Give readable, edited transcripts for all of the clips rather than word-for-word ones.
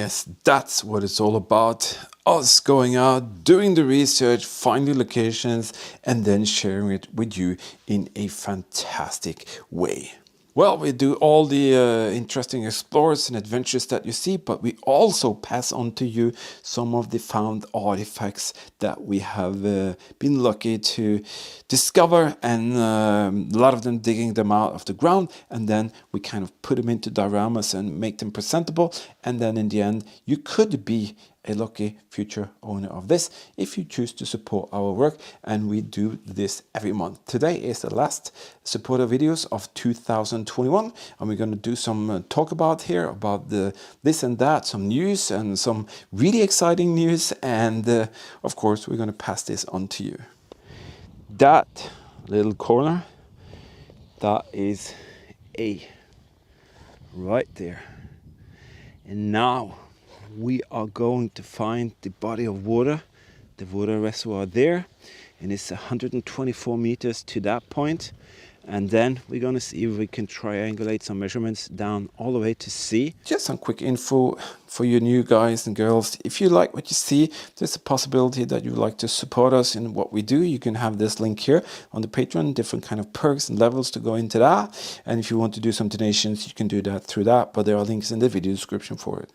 yes, that's what it's all about. Us going out, doing the research, finding locations, and then sharing it with you in a fantastic way. Well, we do all the interesting explores and adventures that you see, but we also pass on to you some of the found artifacts that we have been lucky to discover, and a lot of them digging them out of the ground, and then we kind of put them into dioramas and make them presentable, and then in the end you could be a lucky future owner of this if you choose to support our work, and we do this every month. Today is the last supporter videos of 2021, and we're going to do some talk about here about this and that, some news and some really exciting news, and of course we're going to pass this on to you. That little corner, that is A right there, and now we are going to find the body of water, the water reservoir there, and it's 124 meters to that point. And then we're going to see if we can triangulate some measurements down all the way to sea. Just some quick info for you new guys and girls. If you like what you see, there's a possibility that you would like to support us in what we do. You can have this link here on the Patreon, different kind of perks and levels to go into that. And if you want to do some donations, you can do that through that, but there are links in the video description for it.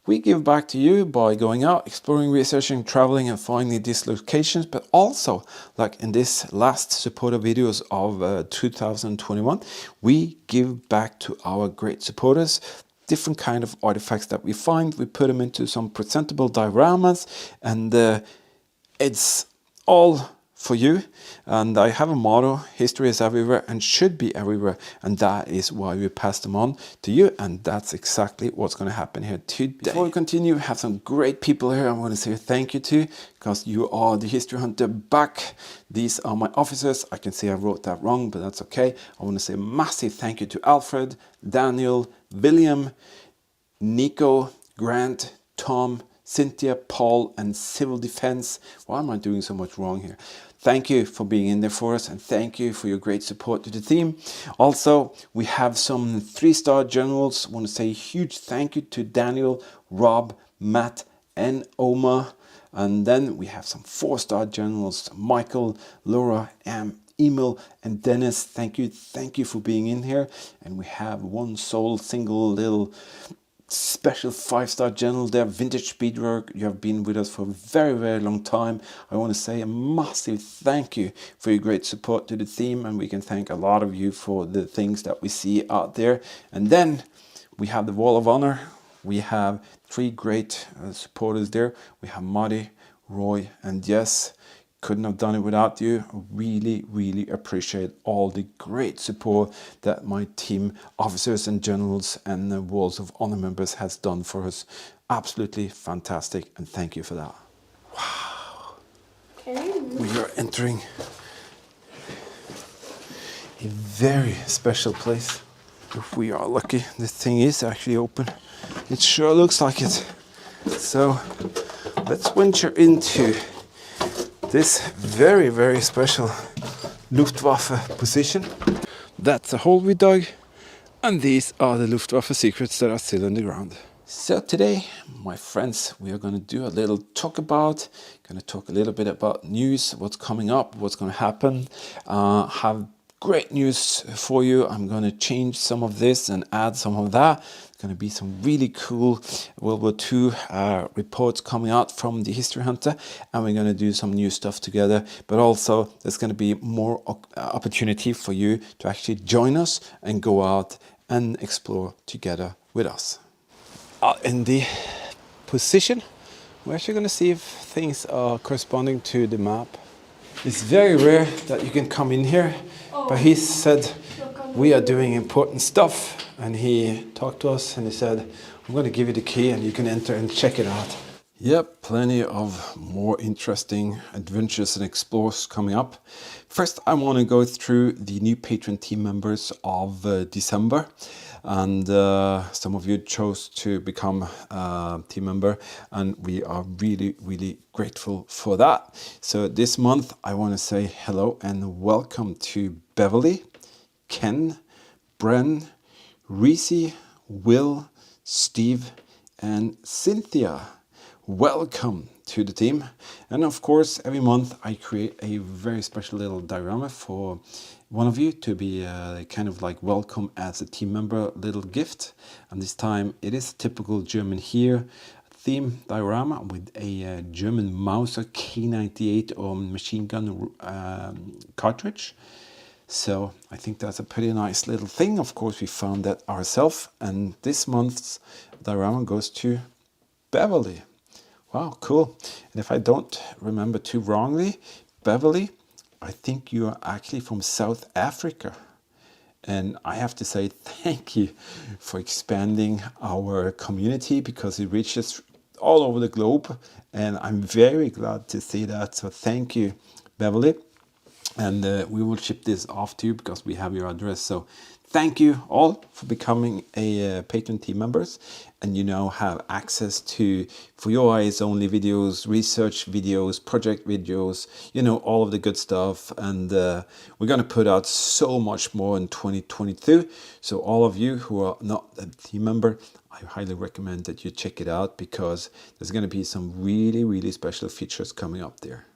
We give back to you by going out, exploring, researching, traveling, and finding these locations, but also, like in this last supporter videos of 2021, we give back to our great supporters different kind of artifacts that we find. We put them into some presentable dioramas, and it's all for you. And I have a motto: history is everywhere and should be everywhere, and that is why we pass them on to you, and that's exactly what's going to happen here today. Before we continue, we have some great people here I want to say thank you to, because you are the history hunter back. These are my officers. I can say I wrote that wrong, but that's okay. I want to say a massive thank you to Alfred, Daniel, William, Nico, Grant, Tom, Cynthia, Paul, and Civil Defense. Why am I doing so much wrong here? Thank you for being in there for us, and thank you for your great support to the team. Also, we have some 3-star generals. I want to say a huge thank you to Daniel, Rob, Matt, and Omar. And then we have some 4-star generals: Michael, Laura, Emil, and Dennis. Thank you for being in here. And we have one single little special 5-star general there, Vintage Speedwork. You have been with us for a very, very long time. I want to say a massive thank you for your great support to the team, and we can thank a lot of you for the things that we see out there. And then we have the Wall of Honor. We have 3 great supporters there. We have Marty, Roy, and Jess. Couldn't have done it without you. Really, really appreciate all the great support that my team, officers and generals, and the Walls of Honor members has done for us. Absolutely fantastic, and thank you for that. Wow. We are entering a very special place. If we are lucky, this thing is actually open. It sure looks like it. So let's venture into this very, very special Luftwaffe position. That's a hole we dug, and these are the Luftwaffe secrets that are still in the ground. So today, my friends, we are going to do a little talk a little bit about news, what's coming up, what's going to happen. Have great news for you. I'm going to change some of this and add some of that. Going to be some really cool World War II reports coming out from the History Hunter, and we're going to do some new stuff together. But also there's going to be more opportunity for you to actually join us and go out and explore together with us. In the position, we're actually going to see if things are corresponding to the map. It's very rare that you can come in here, but he said we are doing important stuff, and he talked to us and he said, I'm going to give you the key and you can enter and check it out. Yep, plenty of more interesting adventures and explores coming up. First, I want to go through the new Patreon team members of December. And some of you chose to become a team member, and we are really, really grateful for that. So this month, I want to say hello and welcome to Beverly, Ken, Bren, Reese, Will, Steve, and Cynthia. Welcome to the team. And of course, every month I create a very special little diorama for one of you to be kind of like welcome as a team member little gift. And this time it is a typical German here theme diorama with a German Mauser K98 or machine gun cartridge. So I think that's a pretty nice little thing. Of course, we found that ourselves, and this month's diorama goes to Beverly. Wow, cool. And if I don't remember too wrongly, Beverly, I think you are actually from South Africa. And I have to say thank you for expanding our community, because it reaches all over the globe. And I'm very glad to see that. So thank you, Beverly. And we will ship this off to you because we have your address. So thank you all for becoming a patron team members. And you now have access to, for your eyes only, videos, research videos, project videos, you know, all of the good stuff. And we're going to put out so much more in 2022. So all of you who are not a team member, I highly recommend that you check it out, because there's going to be some really, really special features coming up there.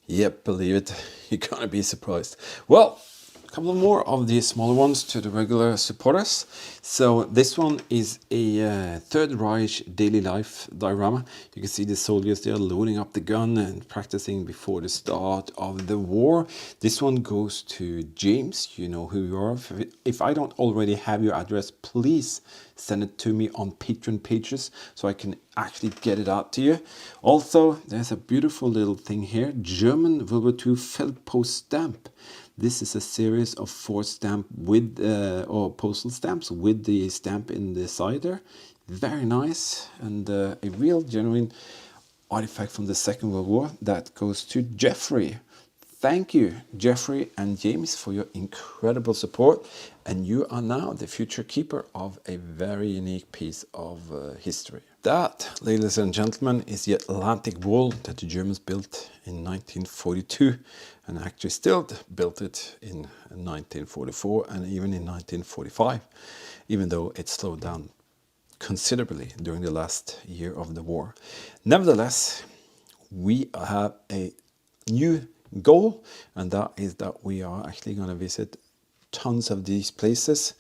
Yep, believe it, you're gonna be surprised. Well, a couple more of these smaller ones to the regular supporters. So this one is a Third Reich daily life diorama. You can see the soldiers, they are loading up the gun and practicing before the start of the war. This one goes to James. You know who you are. If I don't already have your address, please send it to me on Patreon pages so I can actually get it out to you. Also, there's a beautiful little thing here, German WW2 felt post stamp. This is a series of 4 stamp with or postal stamps with the stamp in the side there. Very nice, and a real genuine artifact from the Second World War. That goes to Jeffrey. Thank you, Jeffrey and James, for your incredible support. And you are now the future keeper of a very unique piece of history. That, ladies and gentlemen, is the Atlantic Wall that the Germans built in 1942, and actually still built it in 1944 and even in 1945, even though it slowed down considerably during the last year of the war. Nevertheless, we have a new goal, and that is that we are actually going to visit tons of these places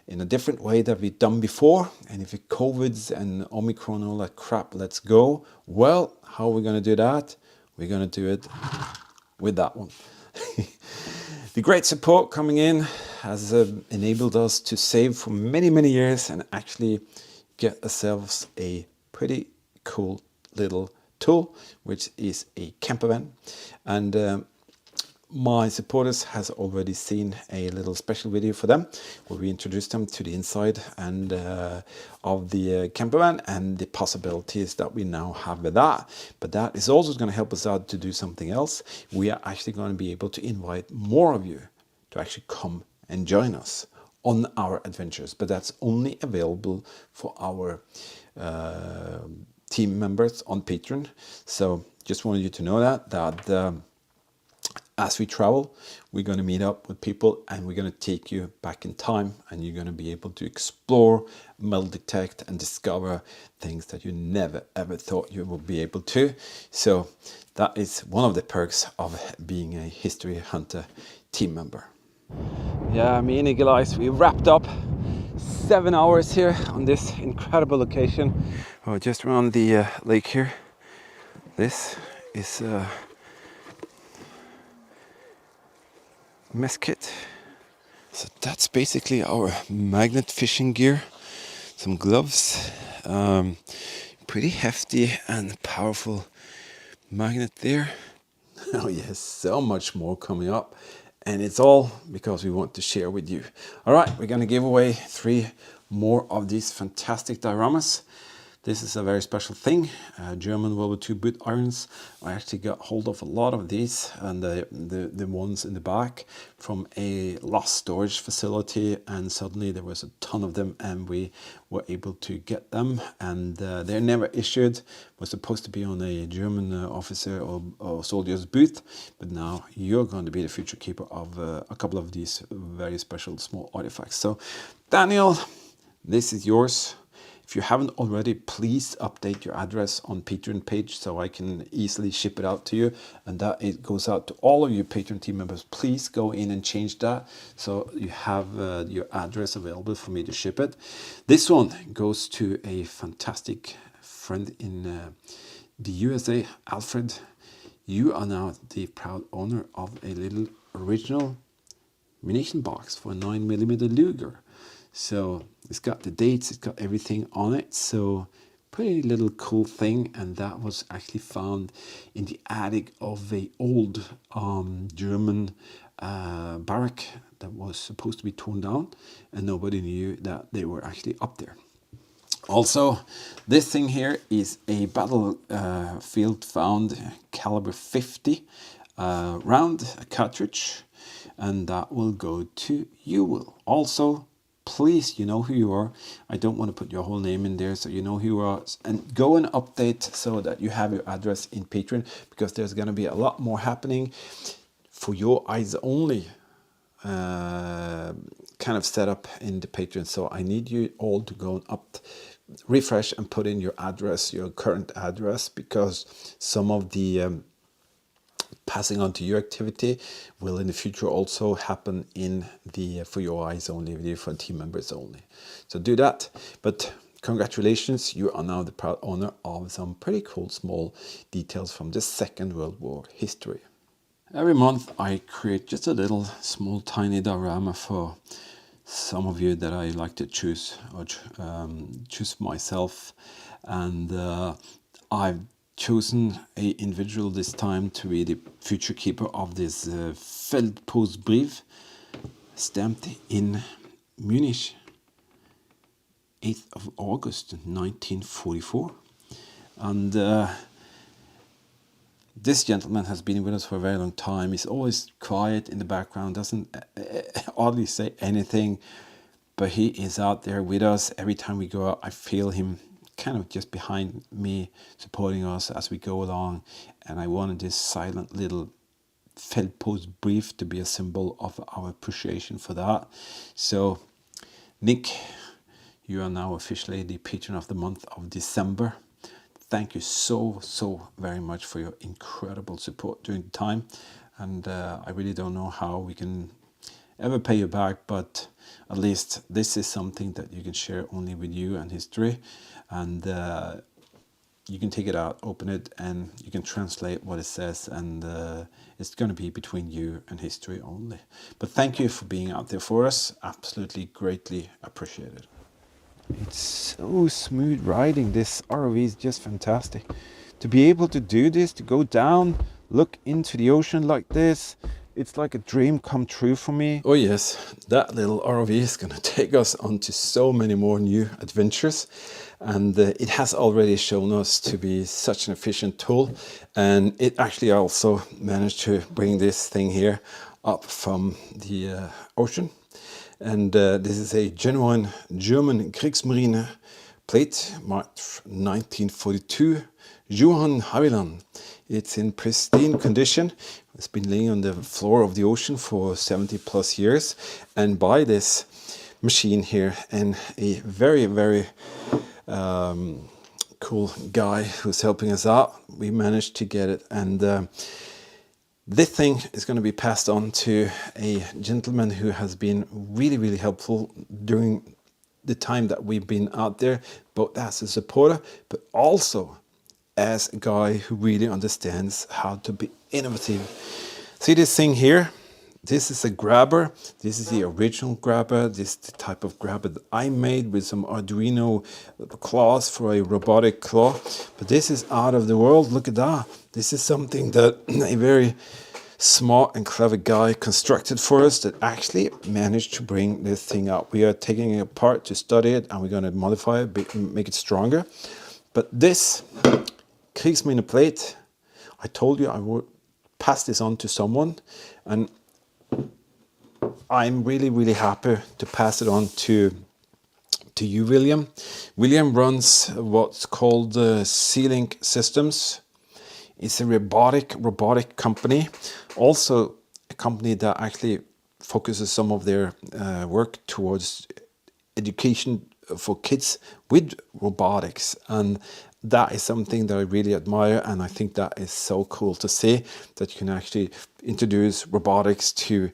in a different way that we've done before. And if it COVIDs and Omicron and all that crap, let's go. Well, how are we going to do that? We're going to do it with that one. The great support coming in has enabled us to save for many, many years and actually get ourselves a pretty cool little tool, which is a camper van. And my supporters has already seen a little special video for them where we introduced them to the inside and of the camper van and the possibilities that we now have with that. But that is also going to help us out to do something else. We are actually going to be able to invite more of you to actually come and join us on our adventures, but that's only available for our team members on Patreon. So just wanted you to know that as we travel, we're going to meet up with people and we're going to take you back in time, and you're going to be able to explore, metal detect, and discover things that you never ever thought you would be able to. So that is one of the perks of being a History Hunter team member. Yeah, me and Eagle Eyes, we wrapped up 7 hours here on this incredible location. Oh, just around the lake here. This is mess kit. So that's basically our magnet fishing gear. Some gloves, pretty hefty and powerful magnet there. Oh yes, so much more coming up, and it's all because we want to share with you. All right, we're gonna give away 3 more of these fantastic dioramas. This is a very special thing, German World War II boot irons. I actually got hold of a lot of these, and the ones in the back from a lost storage facility, and suddenly there was a ton of them and we were able to get them, and they're never issued. Was supposed to be on a German officer or soldier's boot, but now you're going to be the future keeper of a couple of these very special small artifacts. So Daniel, this is yours. If you haven't already, please update your address on Patreon page so I can easily ship it out to you, and that it goes out to all of you Patreon team members. Please go in and change that so you have your address available for me to ship it. This one goes to a fantastic friend in the USA, Alfred. You are now the proud owner of a little original munition box for a 9mm Luger. So it's got the dates, it's got everything on it. So pretty little cool thing, and that was actually found in the attic of a old German barrack that was supposed to be torn down, and nobody knew that they were actually up there. Also, this thing here is a battlefield found caliber 50 round cartridge, and that will go to you, Will. Also, please, you know who you are. I don't want to put your whole name in there, so you know who you are. And go and update so that you have your address in Patreon, because there's going to be a lot more happening for your eyes only kind of setup in the Patreon. So I need you all to go and refresh and put in your address, your current address, because some of the passing on to your activity will in the future also happen in the for your eyes only video for team members only. So do that. But congratulations, you are now the proud owner of some pretty cool small details from the Second World War history. Every month I create just a little small tiny diorama for some of you that I like to choose or choose myself, and I've chosen a individual this time to be the future keeper of this Feldpostbrief, stamped in Munich, 8th of August 1944. And this gentleman has been with us for a very long time. He's always quiet in the background, doesn't hardly say anything, but he is out there with us. Every time we go out, I feel him kind of just behind me, supporting us as we go along. And I wanted this silent little Feldpostbrief to be a symbol of our appreciation for that. So, Nick, you are now officially the patron of the month of December. Thank you so very much for your incredible support during the time, and I really don't know how we can ever pay you back, but at least this is something that you can share only with you and history, and you can take it out, open it, and you can translate what it says, and it's going to be between you and history only. But thank you for being out there for us. Absolutely greatly appreciated. It's so smooth riding. This ROV is just fantastic. To be able to do this, to go down, look into the ocean like this, it's like a dream come true for me. Oh yes, that little ROV is going to take us on to so many more new adventures. And it has already shown us to be such an efficient tool. And it actually also managed to bring this thing here up from the ocean. And this is a genuine German Kriegsmarine plate, marked 1942, Johann Haviland. It's in pristine condition. It's been laying on the floor of the ocean for 70 plus years. And by this machine here, and a very cool guy who's helping us out, we managed to get it. And this thing is going to be passed on to a gentleman who has been really helpful during the time that we've been out there, both as a supporter, but also as a guy who really understands how to be innovative. See this thing here? This is a grabber. This is the original grabber. This is the type of grabber that I made with some Arduino claws for a robotic claw. But this is out of the world. Look at that. This is something that a very smart and clever guy constructed for us that actually managed to bring this thing out. We are taking it apart to study it, and we're going to modify it, make it stronger. But this Kriegsmarine plate, I told you I would pass this on to someone, and I'm really happy to pass it on to you, William. William runs what's called Sea-Link Systems. It's a robotic company, also a company that actually focuses some of their work towards education for kids with robotics, and that is something that I really admire, and I think that is so cool to see that you can actually introduce robotics to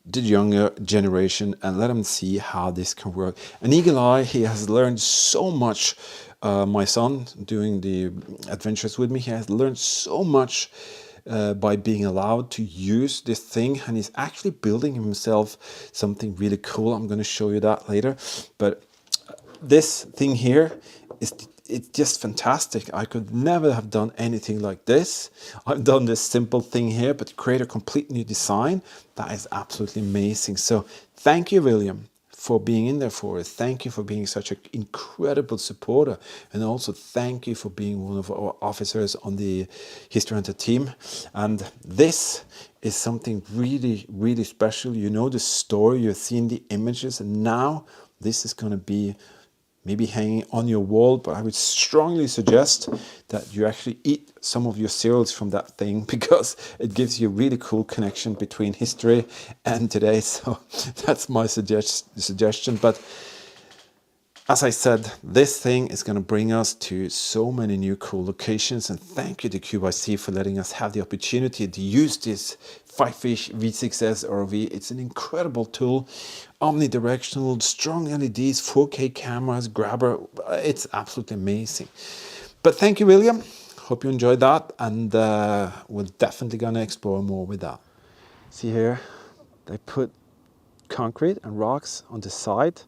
the younger generation and let them see how this can work. And Eagle Eye, he has learned so much. My son, doing the adventures with me, he has learned so much by being allowed to use this thing, and he's actually building himself something really cool. I'm going to show you that later. But this thing here is, it's just fantastic. I could never have done anything like this. I've done this simple thing here, but to create a complete new design, that is absolutely amazing. So thank you, William, for being in there for us. Thank you for being such an incredible supporter, and also thank you for being one of our officers on the History Hunter team. And this is something really, really special. You know the story, you've seen the images, and now this is going to be maybe hanging on your wall, but I would strongly suggest that you actually eat some of your cereals from that thing, because it gives you a really cool connection between history and today. So that's my suggestion. But as I said, this thing is going to bring us to so many new cool locations, and thank you to QYSea for letting us have the opportunity to use this Fifish V6S ROV. It's an incredible tool, omnidirectional, strong LEDs, 4K cameras, grabber. It's absolutely amazing. But thank you, William. Hope you enjoyed that, and we're definitely going to explore more with that. See here, they put concrete and rocks on the side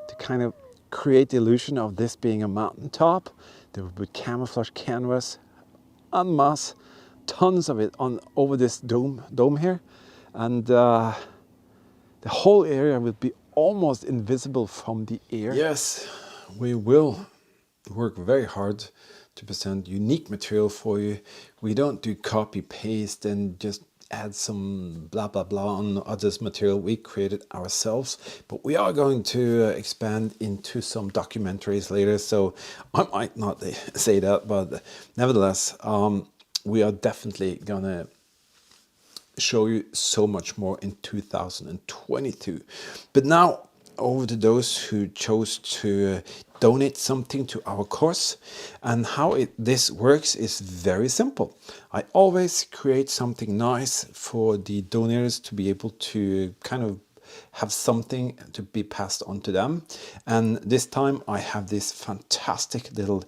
to kind of create the illusion of this being a mountaintop. They would put camouflage canvas en masse, tons of it on over this dome here, and the whole area will be almost invisible from the air. Yes, we will work very hard to present unique material for you. We don't do copy paste and just add some blah blah blah on others material. We created ourselves, but we are going to expand into some documentaries later, so I might not say that, but nevertheless, we are definitely gonna show you so much more in 2022. But now over to those who chose to donate something to our course. And how this works is very simple. I always create something nice for the donors to be able to kind of have something to be passed on to them. And this time I have this fantastic little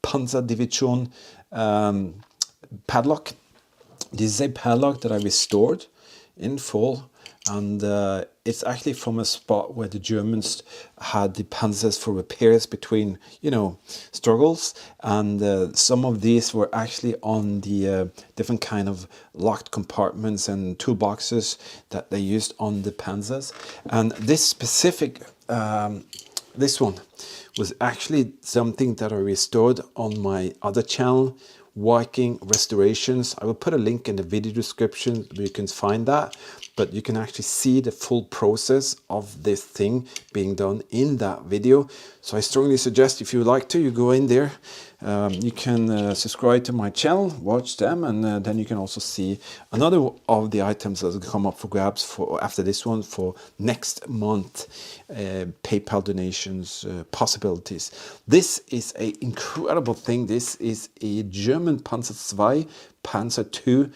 Panzerdivision padlock. This is a padlock that I restored in full, and it's actually from a spot where the Germans had the panzers for repairs between, you know, struggles, and some of these were actually on the different kind of locked compartments and toolboxes that they used on the panzers. And this specific this one was actually something that I restored on my other channel, Viking Restorations. I will put a link in the video description where you can find that, but you can actually see the full process of this thing being done in that video. So I strongly suggest, if you would like to, you go in there. You can subscribe to my channel, watch them, and then you can also see another of the items that will come up for grabs for after this one for next month. PayPal donations possibilities. This is an incredible thing. This is a German Panzer II, Panzer II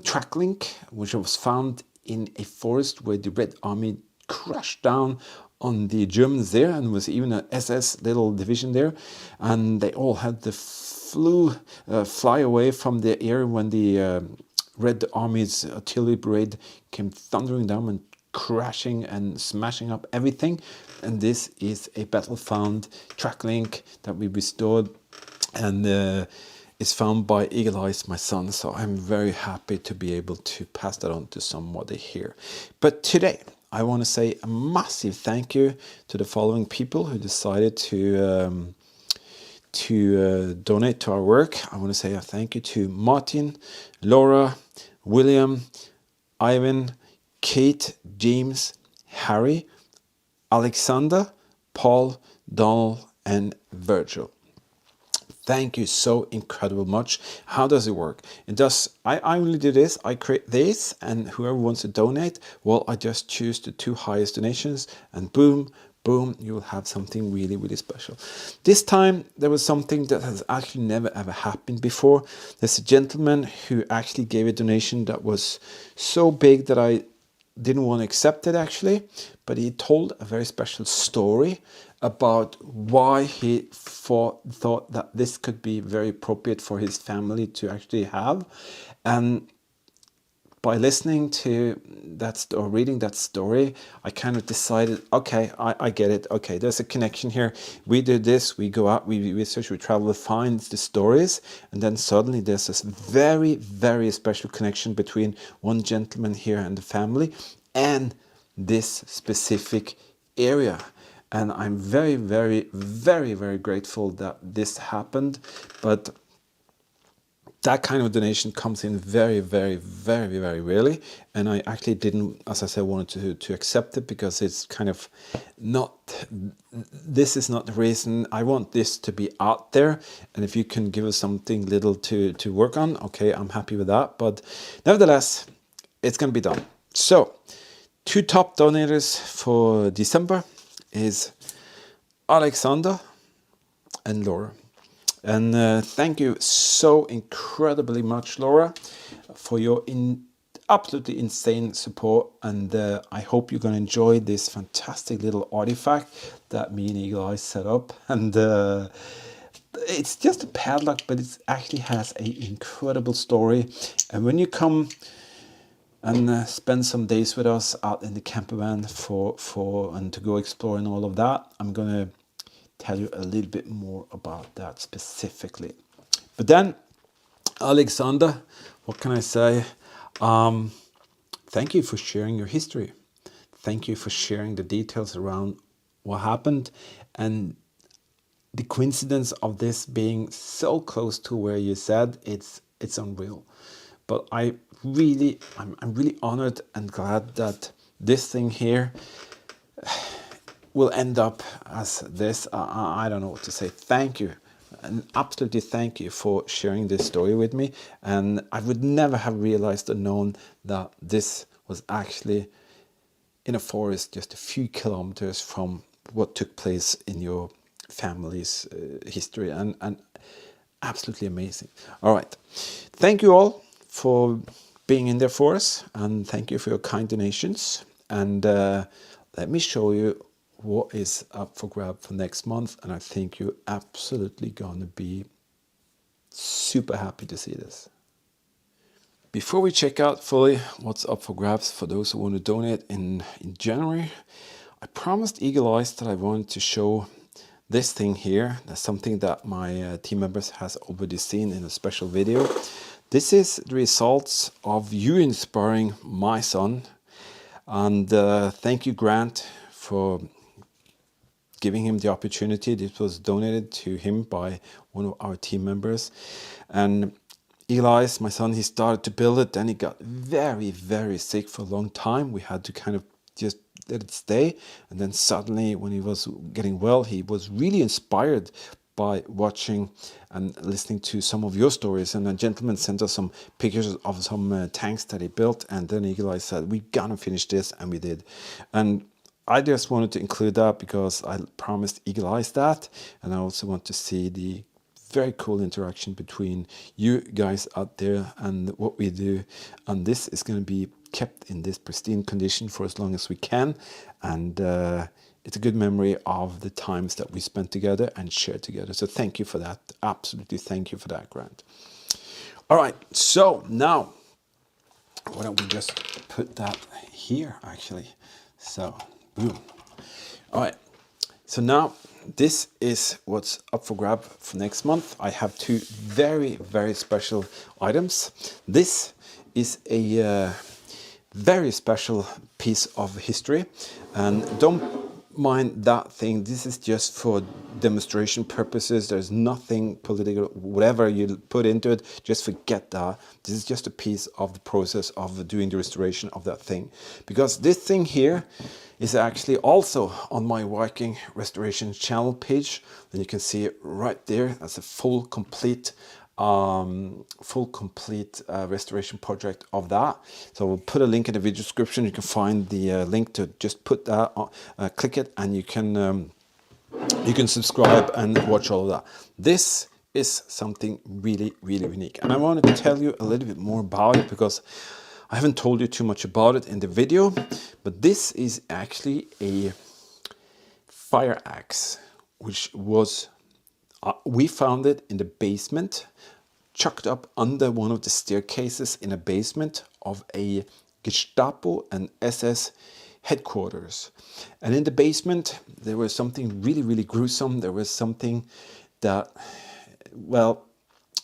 track link, which was found in a forest where the Red Army crashed down on the Germans there, and was even an SS little division there, and they all had to fly away from the air when the Red Army's artillery parade came thundering down and crashing and smashing up everything. And this is a battle-found track link that we restored, and it's found by Eagle Eyes, my son. So I'm very happy to be able to pass that on to somebody here. But today I want to say a massive thank you to the following people who decided to donate to our work. I want to say a thank you to Martin, Laura, William, Ivan, Kate, James, Harry, Alexander, Paul, Donald, and Virgil. Thank you so incredible much. How does it work? It does. I only do this. I create this, and whoever wants to donate, well, I just choose the two highest donations, and boom, boom, you will have something really, really special. This time there was something that has actually never ever happened before. There's a gentleman who actually gave a donation that was so big that I didn't want to accept it actually, but he told a very special story about why he thought that this could be very appropriate for his family to actually have. And by listening to that or reading that story, I kind of decided, okay, I get it. Okay, there's a connection here. We do this, we go out, we research, we travel, we find the stories, and then suddenly there's this very, very special connection between one gentleman here and the family and this specific area. And I'm very, very, very, very grateful that this happened. But that kind of donation comes in very, very, very, very rarely. And I actually didn't, as I said, wanted to accept it because it's kind of not, this is not the reason. I want this to be out there. And if you can give us something little to work on, okay, I'm happy with that. But nevertheless, it's going to be done. So 2 top donators for December is Alexander and Laura. And thank you so incredibly much, Laura, for your absolutely insane support. And I hope you're going to enjoy this fantastic little artifact that me and Eagle Eye set up. And it's just a padlock, but it actually has an incredible story. And when you come and spend some days with us out in the camper van and to go exploring all of that, I'm going to tell you a little bit more about that specifically. But then, Alexander, what can I say? Thank you for sharing your history. Thank you for sharing the details around what happened and the coincidence of this being so close to where you said it's unreal. But I'm really honored and glad that this thing here will end up as this. I don't know what to say. Thank you, and absolutely thank you for sharing this story with me. And I would never have realized or known that this was actually in a forest just a few kilometers from what took place in your family's history, and absolutely amazing. All right, thank you all for being in there for us, and thank you for your kind donations. And let me show you what is up for grab for next month, and I think you're absolutely gonna be super happy to see this. Before we check out fully what's up for grabs for those who want to donate in January, I promised Eagle Eyes that I wanted to show this thing here. That's something that my team members has already seen in a special video. This is the results of you inspiring my son, and thank you, Grant, for giving him the opportunity. This was donated to him by one of our team members. And Eli, my son, he started to build it, then he got very, very sick for a long time. We had to kind of just let it stay. And then suddenly when he was getting well, he was really inspired by watching and listening to some of your stories. And a gentleman sent us some pictures of some tanks that he built. And then Eagle Eye said, we gotta finish this, and we did. And I just wanted to include that because I promised Eagle Eyes that, and I also want to see the very cool interaction between you guys out there and what we do. And this is going to be kept in this pristine condition for as long as we can, and it's a good memory of the times that we spent together and shared together. So thank you for that. Absolutely thank you for that, Grant. All right, so now why don't we just put that here actually. So boom. All right, so now this is what's up for grab for next month. I have 2 very, very special items. This is a very special piece of history, and don't mind that thing. This is just for demonstration purposes. There's nothing political, whatever you put into it, just forget that. This is just a piece of the process of doing the restoration of that thing, because this thing here is actually also on my Viking restoration channel page, and you can see it right there. That's a full complete full complete restoration project of that. So we'll put a link in the video description. You can find the link to just put that on, click it, and you can subscribe and watch all of that. This is something really, really unique, and I wanted to tell you a little bit more about it because I haven't told you too much about it in the video. But this is actually a fire axe, which was we found it in the basement, chucked up under one of the staircases in a basement of a Gestapo and SS headquarters. And in the basement, there was something really, really gruesome. There was something that, well,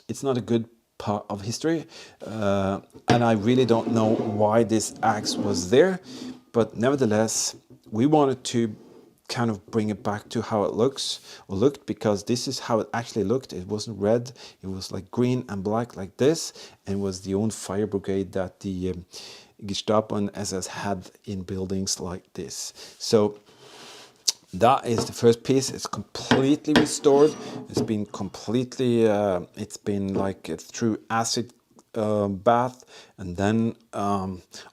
it's not a good part of history. And I really don't know why this axe was there. But nevertheless, we wanted to kind of bring it back to how it looked, because this is how it actually looked. It wasn't red, it was like green and black like this, and was the own fire brigade that the Gestapo and SS had in buildings like this. So that is the first piece. It's completely restored. It's been completely it's been like through acid bath, and then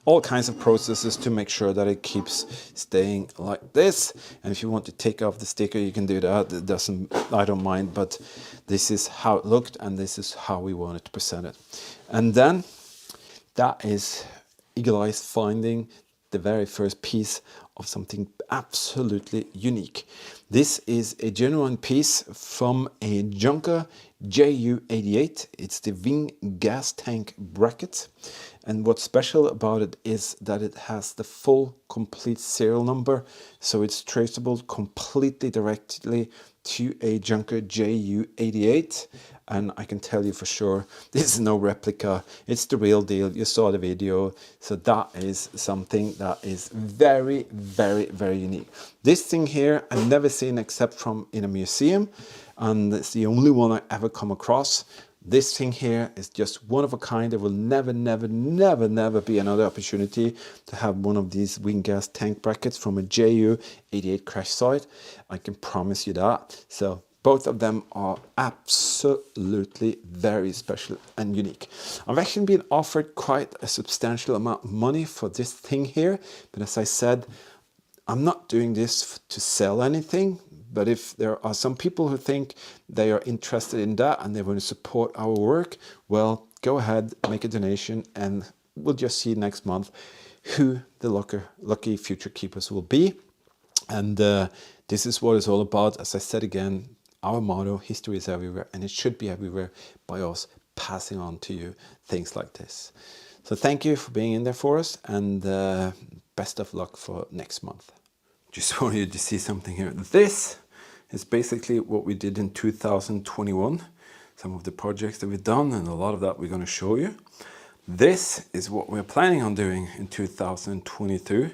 all kinds of processes to make sure that it keeps staying like this. And if you want to take off the sticker, you can do that. It doesn't, I don't mind, but this is how it looked, and this is how we wanted to present it. And then that is Eagle Eyes finding the very first piece of something absolutely unique. This is a genuine piece from a Junker Ju-88. It's the wing gas tank bracket. And what's special about it is that it has the full complete serial number. So it's traceable completely directly to a Junker Ju-88. And I can tell you for sure, this is no replica. It's the real deal. You saw the video. So that is something that is very, very, very unique. This thing here, I've never seen except from in a museum. And it's the only one I ever come across. This thing here is just one of a kind. There will never, never, never, never be another opportunity to have one of these wing gas tank brackets from a Ju-88 crash site. I can promise you that. So both of them are absolutely very special and unique. I've actually been offered quite a substantial amount of money for this thing here. But as I said, I'm not doing this to sell anything. But if there are some people who think they are interested in that and they want to support our work, well, go ahead, make a donation, and we'll just see next month who the lucky future keepers will be. And this is what it's all about. As I said again, our motto, history is everywhere, and it should be everywhere by us passing on to you things like this. So thank you for being in there for us, and best of luck for next month. Just want you to see something here. This is basically what we did in 2021. Some of the projects that we've done, and a lot of that we're going to show you. This is what we're planning on doing in 2022.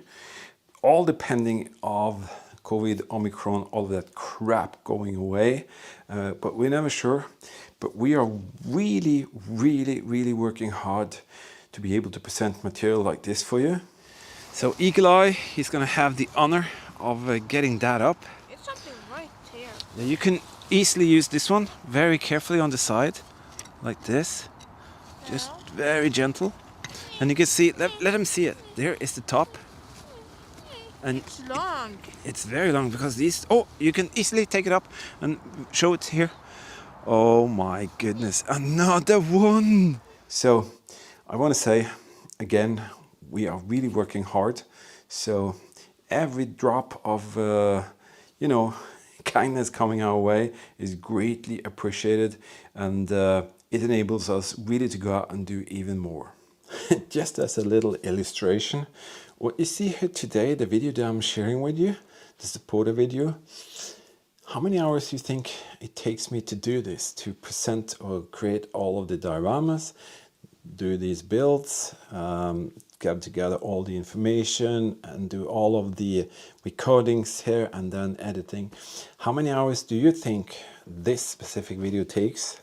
All depending of COVID, Omicron, all of that crap going away. But we're never sure. But we are really, really, really working hard to be able to present material like this for you. So Eagle Eye, he's going to have the honor of getting that up. It's something right here. Now you can easily use this one very carefully on the side, like this. Just very gentle. And you can see, let him see it. There is the top. And it's long. It's very long because these, oh, you can easily take it up and show it here. Oh my goodness, another one. So I want to say again, we are really working hard. So every drop of, kindness coming our way is greatly appreciated, and it enables us really to go out and do even more. Just as a little illustration, what you see here today, the video that I'm sharing with you, the supporter video, how many hours do you think it takes me to do this, to present or create all of the dioramas, do these builds, gather together all the information and do all of the recordings here and then editing? How many hours do you think this specific video takes?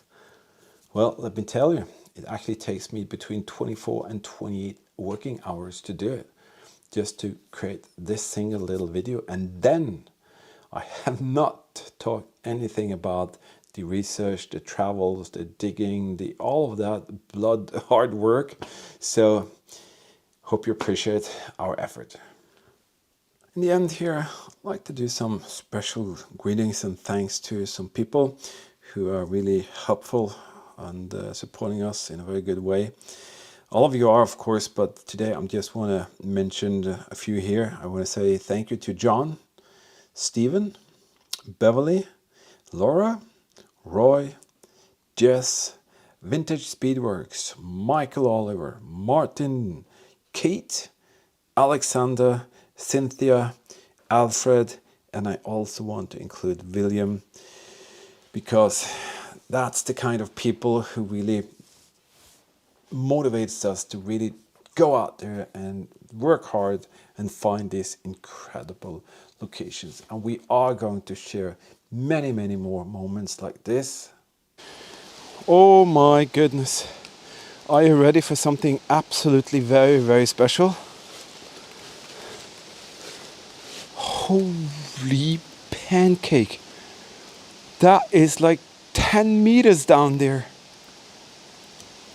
Well, let me tell you, it actually takes me between 24 and 28 working hours to do it, just to create this single little video. And then I have not talked anything about the research, the travels, the digging, the all of that blood, hard work. So hope you appreciate our effort. In the end here, I'd like to do some special greetings and thanks to some people who are really helpful and supporting us in a very good way. All of you are, of course, but today I just want to mention a few here. I want to say thank you to John, Stephen, Beverly, Laura, Roy, Jess, Vintage Speedworks, Michael Oliver, Martin, Kate, Alexander, Cynthia, Alfred, and I also want to include William, because that's the kind of people who really motivates us to really go out there and work hard and find these incredible locations. And we are going to share many, many more moments like this. Oh my goodness. Are you ready for something absolutely very, very special? Holy pancake. That is like 10 meters down there.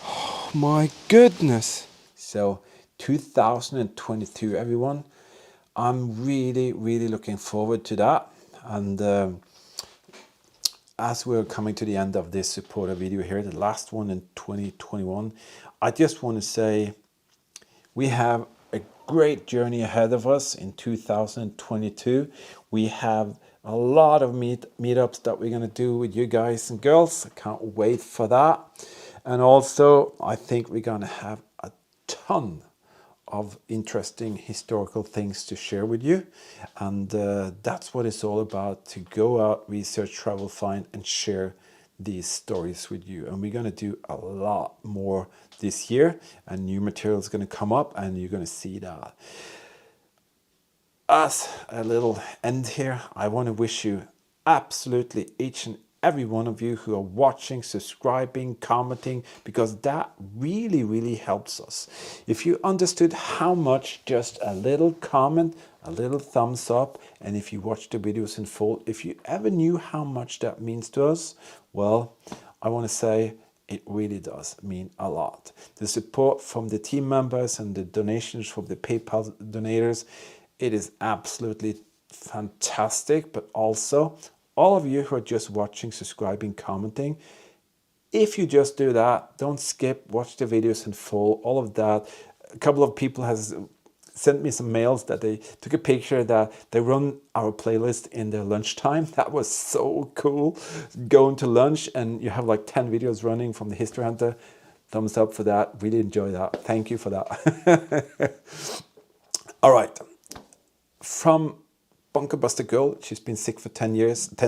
Oh my goodness. So 2022, everyone. I'm really, really looking forward to that. And as we're coming to the end of this supporter video here, the last one in 2021, I just want to say we have a great journey ahead of us in 2022. We have a lot of meetups that we're going to do with you guys and girls. I can't wait for that. And also, I think we're going to have a ton of interesting historical things to share with you. And that's what it's all about, to go out, research, travel, find, and share these stories with you. And we're going to do a lot more this year, and new material is going to come up, and you're going to see that. As a little end here, I want to wish you absolutely each and every one of you who are watching, subscribing, commenting, because that really, really helps us. If you understood how much just a little comment, a little thumbs up, and if you watch the videos in full, if you ever knew how much that means to us, well, I want to say it really does mean a lot. The support from the team members and the donations from the PayPal donators, it is absolutely fantastic. But also all of you who are just watching, subscribing, commenting, if you just do that, don't skip, watch the videos in full, all of that. A couple of people has sent me some mails that they took a picture that they run our playlist in their lunchtime. That was so cool. Going to lunch and you have like 10 videos running from the History Hunter. Thumbs up for that. Really enjoy that. Thank you for that. All right. From Bunker Buster Girl, she's been sick for 10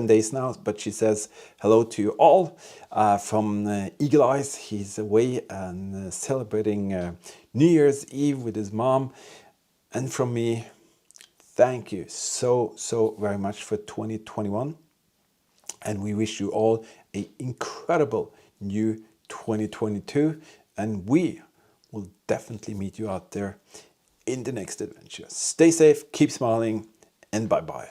days now, but she says hello to you all. From Eagle Eyes, he's away and celebrating New Year's Eve with his mom. And from me, thank you so very much for 2021. And we wish you all an incredible new 2022. And we will definitely meet you out there in the next adventure. Stay safe, keep smiling, and bye-bye.